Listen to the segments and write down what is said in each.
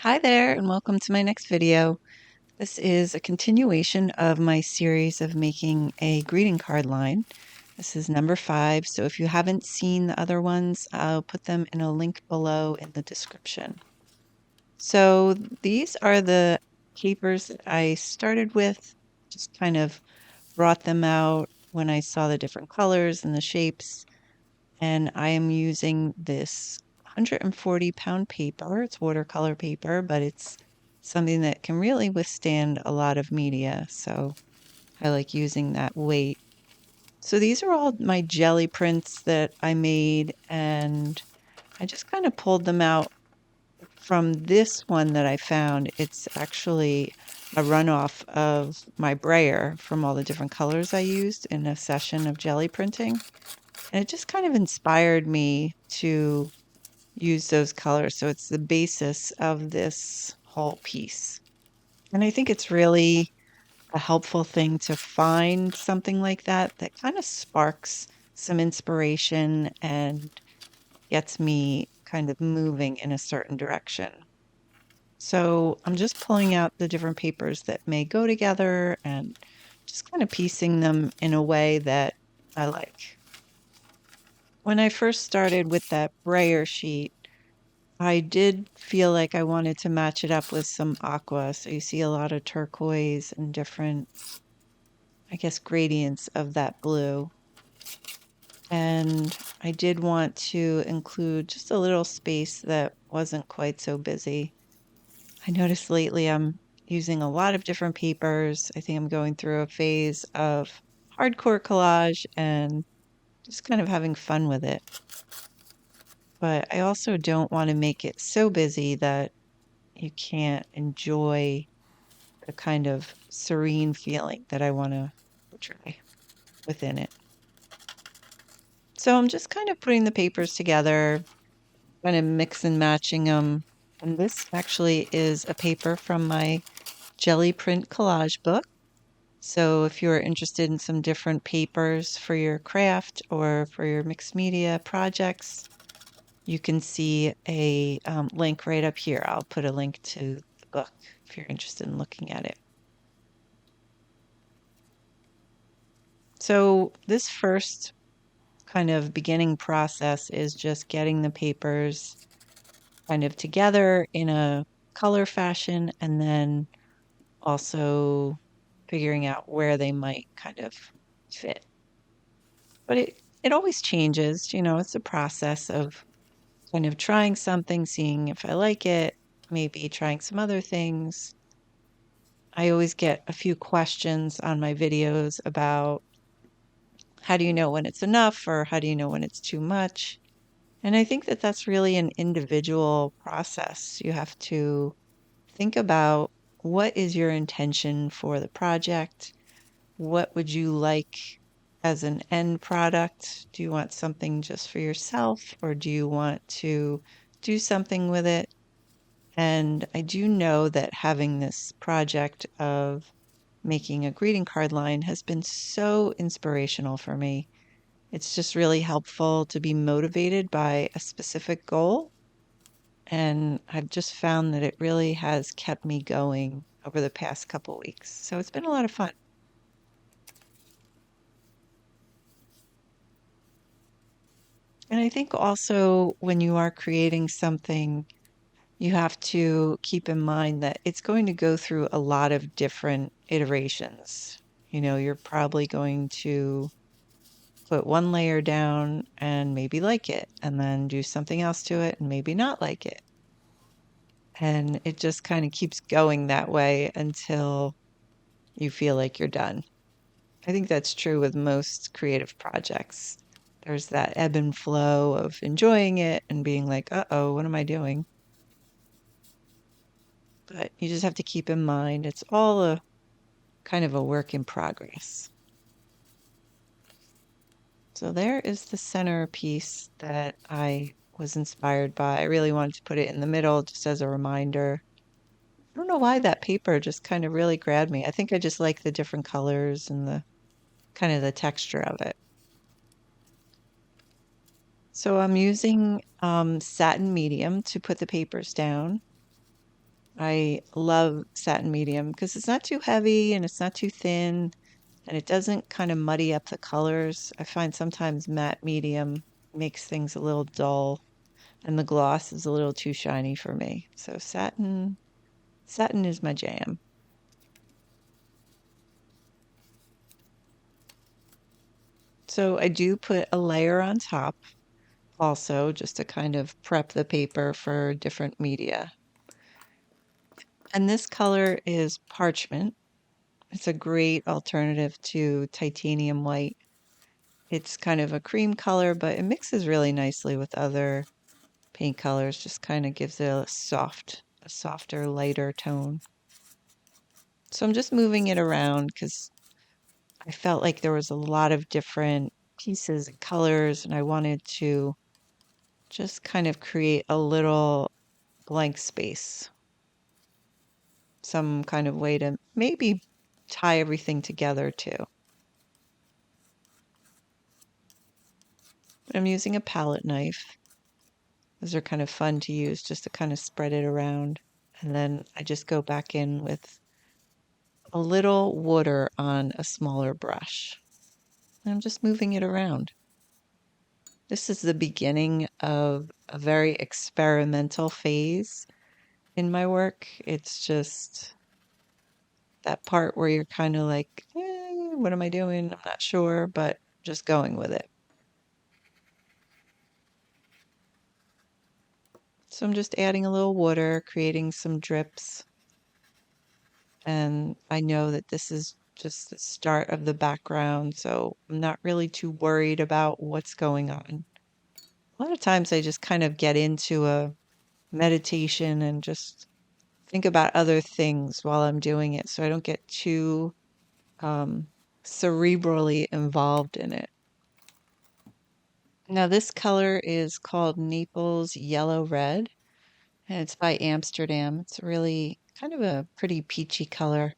Hi there, and welcome to my next video. This is a continuation of my series of making a greeting card line. This is number 5, so if you haven't seen the other ones, I'll put them in a link below in the description. So these are the papers that I started with, just kind of brought them out when I saw the different colors and the shapes, and I am using this 140-pound paper. It's watercolor paper, but it's something that can really withstand a lot of media, so I like using that weight. So these are all my jelly prints that I made, and I just kind of pulled them out from this one that I found. It's actually a runoff of my brayer from all the different colors I used in a session of jelly printing. And it just kind of inspired me to use those colors. So it's the basis of this whole piece. And I think it's really a helpful thing to find something like that that kind of sparks some inspiration and gets me kind of moving in a certain direction. So I'm just pulling out the different papers that may go together and just kind of piecing them in a way that I like. When I first started with that brayer sheet, I did feel like I wanted to match it up with some aqua. So you see a lot of turquoise and different, I guess, gradients of that blue. And I did want to include just a little space that wasn't quite so busy. I noticed lately I'm using a lot of different papers. I think I'm going through a phase of hardcore collage and just kind of having fun with it. But I also don't want to make it so busy that you can't enjoy the kind of serene feeling that I want to portray within it. So I'm just kind of putting the papers together, kind of mix and matching them. And this actually is a paper from my jelly print collage book. So if you're interested in some different papers for your craft or for your mixed media projects, you can see a link right up here. I'll put a link to the book if you're interested in looking at it. So this first kind of beginning process is just getting the papers kind of together in a color fashion and then also figuring out where they might kind of fit. But it always changes, it's a process of kind of trying something, seeing if I like it, maybe trying some other things. I always get a few questions on my videos about how do you know when it's enough or how do you know when it's too much? And I think that that's really an individual process. You have to think about what is your intention for the project? What would you like as an end product? Do you want something just for yourself or do you want to do something with it? And I do know that having this project of making a greeting card line has been so inspirational for me. It's just really helpful to be motivated by a specific goal. And I've just found that it really has kept me going over the past couple weeks. So it's been a lot of fun. And I think also when you are creating something, you have to keep in mind that it's going to go through a lot of different iterations. You're probably going to put one layer down and maybe like it, and then do something else to it and maybe not like it. And it just kind of keeps going that way until you feel like you're done. I think that's true with most creative projects. There's that ebb and flow of enjoying it and being like, uh-oh, what am I doing? But you just have to keep in mind it's all a kind of a work in progress. So there is the center piece that I was inspired by. I really wanted to put it in the middle just as a reminder. I don't know why that paper just kind of really grabbed me. I think I just like the different colors and the kind of the texture of it. So I'm using satin medium to put the papers down. I love satin medium because it's not too heavy and it's not too thin and it doesn't kind of muddy up the colors. I find sometimes matte medium makes things a little dull and the gloss is a little too shiny for me. So satin is my jam. So I do put a layer on top also just to kind of prep the paper for different media. And this color is parchment. It's a great alternative to titanium white. It's kind of a cream color, but it mixes really nicely with other paint colors, just kind of gives it a softer, lighter tone. So I'm just moving it around because I felt like there was a lot of different pieces and colors, and I wanted to just kind of create a little blank space, some kind of way to maybe tie everything together too. But I'm using a palette knife. Those are kind of fun to use just to kind of spread it around. And then I just go back in with a little water on a smaller brush. And I'm just moving it around. This is the beginning of a very experimental phase in my work. It's just that part where you're kind of like, what am I doing? I'm not sure, but just going with it. So I'm just adding a little water, creating some drips. And I know that this is just the start of the background, so I'm not really too worried about what's going on. A lot of times I just kind of get into a meditation and just think about other things while I'm doing it so I don't get too um, cerebrally involved in it. Now, this color is called Naples Yellow Red, and it's by Amsterdam. It's really kind of a pretty peachy color.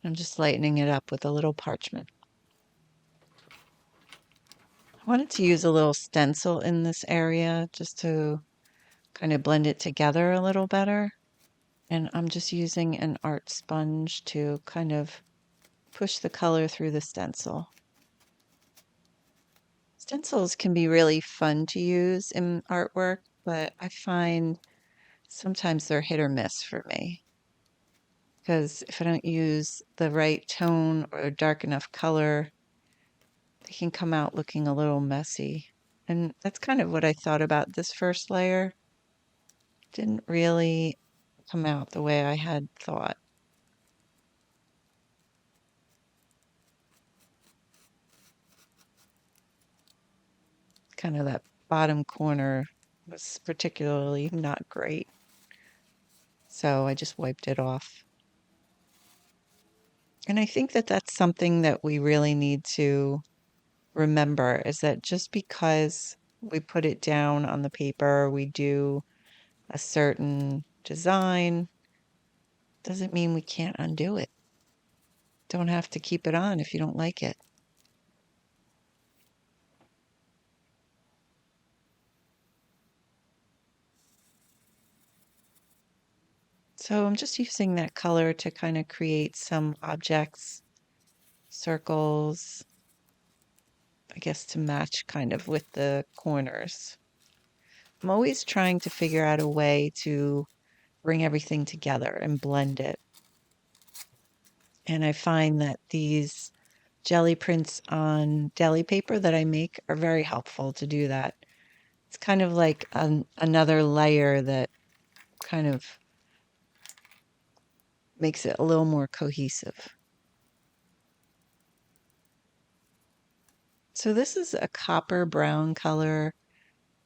I'm just lightening it up with a little parchment. I wanted to use a little stencil in this area just to kind of blend it together a little better. And I'm just using an art sponge to kind of push the color through the stencil. Stencils can be really fun to use in artwork, but I find sometimes they're hit or miss for me. Because if I don't use the right tone or dark enough color, they can come out looking a little messy. And that's kind of what I thought about this first layer. Didn't really come out the way I had thought. Kind of that bottom corner was particularly not great. So I just wiped it off. And I think that that's something that we really need to remember is that just because we put it down on the paper, we do a certain design, doesn't mean we can't undo it. Don't have to keep it on if you don't like it. So I'm just using that color to kind of create some objects, circles, I guess to match kind of with the corners. I'm always trying to figure out a way to bring everything together and blend it. And I find that these jelly prints on deli paper that I make are very helpful to do that. It's kind of like another layer that kind of makes it a little more cohesive. So this is a copper brown color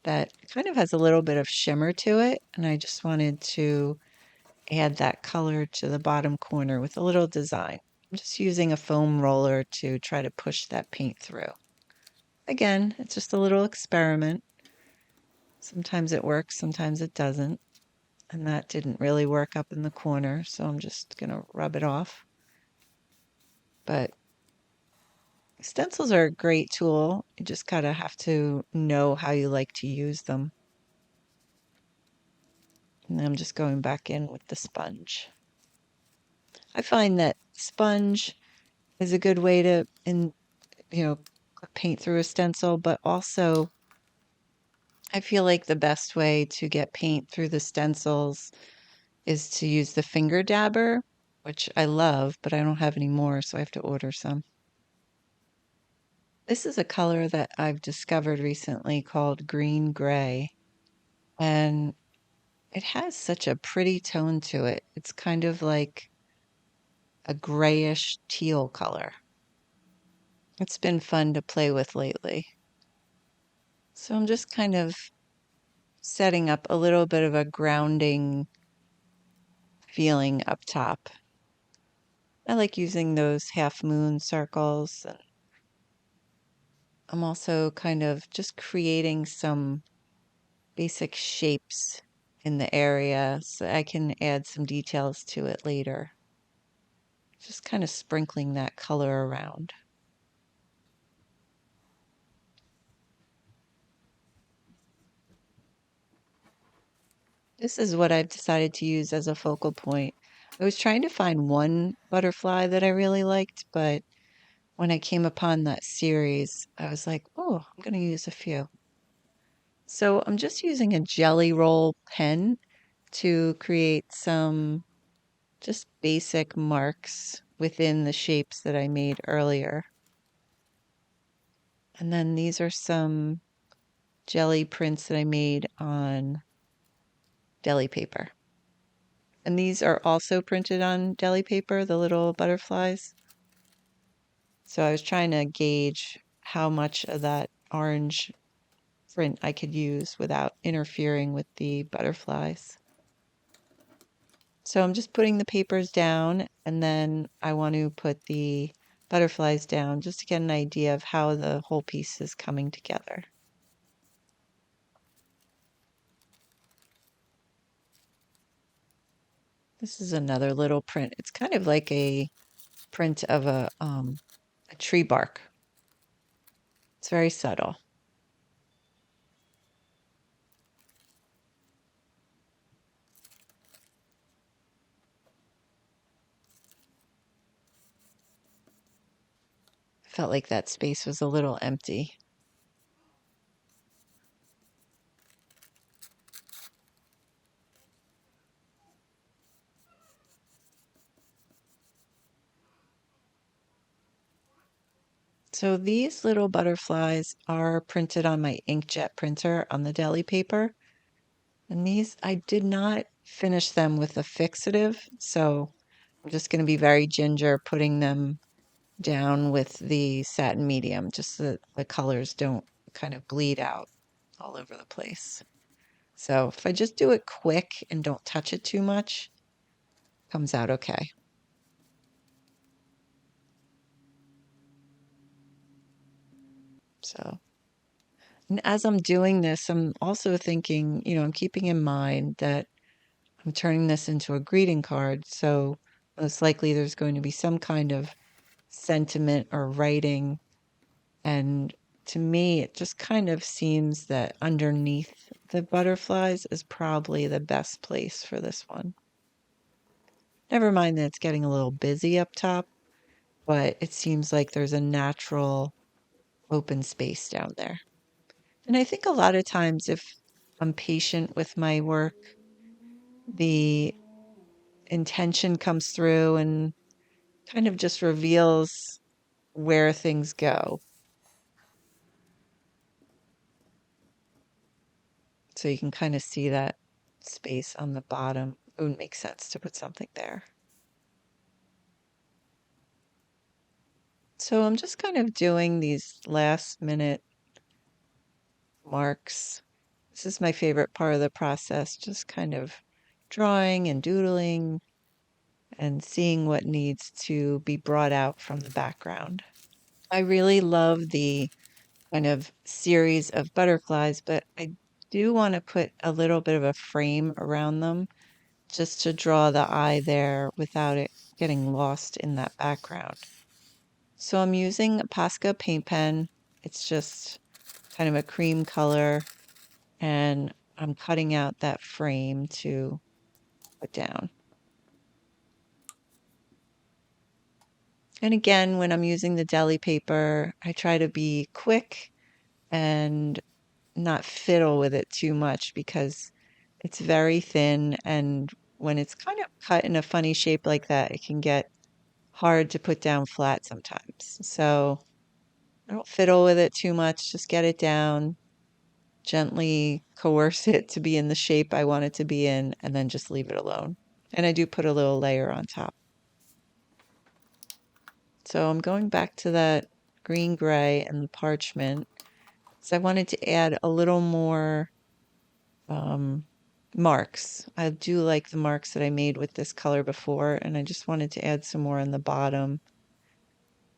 that kind of has a little bit of shimmer to it, and I just wanted to add that color to the bottom corner with a little design. I'm just using a foam roller to try to push that paint through. Again, it's just a little experiment. Sometimes it works, sometimes it doesn't. And that didn't really work up in the corner, so I'm just going to rub it off. But stencils are a great tool. You just gotta have to know how you like to use them. And then I'm just going back in with the sponge. I find that sponge is a good way to, paint through a stencil, but also I feel like the best way to get paint through the stencils is to use the finger dabber, which I love, but I don't have any more, so I have to order some. This is a color that I've discovered recently called green gray, and it has such a pretty tone to it. It's kind of like a grayish teal color. It's been fun to play with lately. So I'm just kind of setting up a little bit of a grounding feeling up top. I like using those half moon circles. And I'm also kind of just creating some basic shapes in the area so I can add some details to it later. Just kind of sprinkling that color around. This is what I've decided to use as a focal point. I was trying to find one butterfly that I really liked, but when I came upon that series, I was like, oh, I'm going to use a few. So I'm just using a jelly roll pen to create some just basic marks within the shapes that I made earlier. And then these are some jelly prints that I made on deli paper. And these are also printed on deli paper, the little butterflies. So I was trying to gauge how much of that orange print I could use without interfering with the butterflies. So I'm just putting the papers down, and then I want to put the butterflies down just to get an idea of how the whole piece is coming together. This is another little print. It's kind of like a print of a tree bark. It's very subtle. Felt like that space was a little empty. So these little butterflies are printed on my inkjet printer on the deli paper. And these, I did not finish them with a fixative, so I'm just going to be very ginger putting them down with the satin medium, just so that the colors don't kind of bleed out all over the place. So if I just do it quick and don't touch it too much, it comes out okay. So, and as I'm doing this, I'm also thinking, I'm keeping in mind that I'm turning this into a greeting card. So most likely there's going to be some kind of sentiment or writing. And to me, it just kind of seems that underneath the butterflies is probably the best place for this one. Never mind that it's getting a little busy up top, but it seems like there's a natural open space down there. And I think a lot of times if I'm patient with my work, the intention comes through and kind of just reveals where things go. So you can kind of see that space on the bottom. It would make sense to put something there. So I'm just kind of doing these last minute marks. This is my favorite part of the process, just kind of drawing and doodling and seeing what needs to be brought out from the background. I really love the kind of series of butterflies, but I do want to put a little bit of a frame around them just to draw the eye there without it getting lost in that background. So I'm using a Posca paint pen. It's just kind of a cream color, and I'm cutting out that frame to put down. And again, when I'm using the deli paper, I try to be quick and not fiddle with it too much because it's very thin, and when it's kind of cut in a funny shape like that, it can get hard to put down flat sometimes. So I don't fiddle with it too much, just get it down, gently coerce it to be in the shape I want it to be in, and then just leave it alone. And I do put a little layer on top. So I'm going back to that green gray and the parchment. So I wanted to add a little more um, marks. I do like the marks that I made with this color before, and I just wanted to add some more on the bottom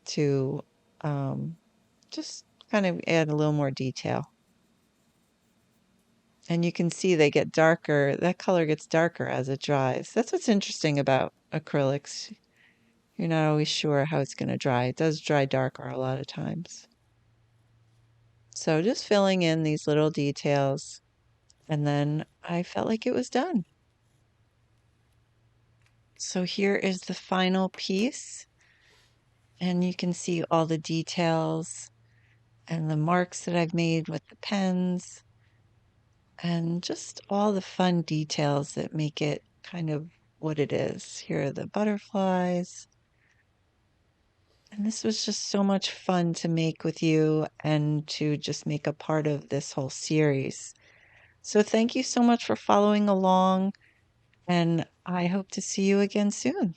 to um, just kind of add a little more detail. And you can see they get darker. That color gets darker as it dries. That's what's interesting about acrylics. You're not always sure how it's going to dry. It does dry darker a lot of times. So just filling in these little details, and then I felt like it was done. So here is the final piece, and you can see all the details and the marks that I've made with the pens and just all the fun details that make it kind of what it is. Here are the butterflies. And this was just so much fun to make with you and to just make a part of this whole series. So thank you so much for following along, and I hope to see you again soon.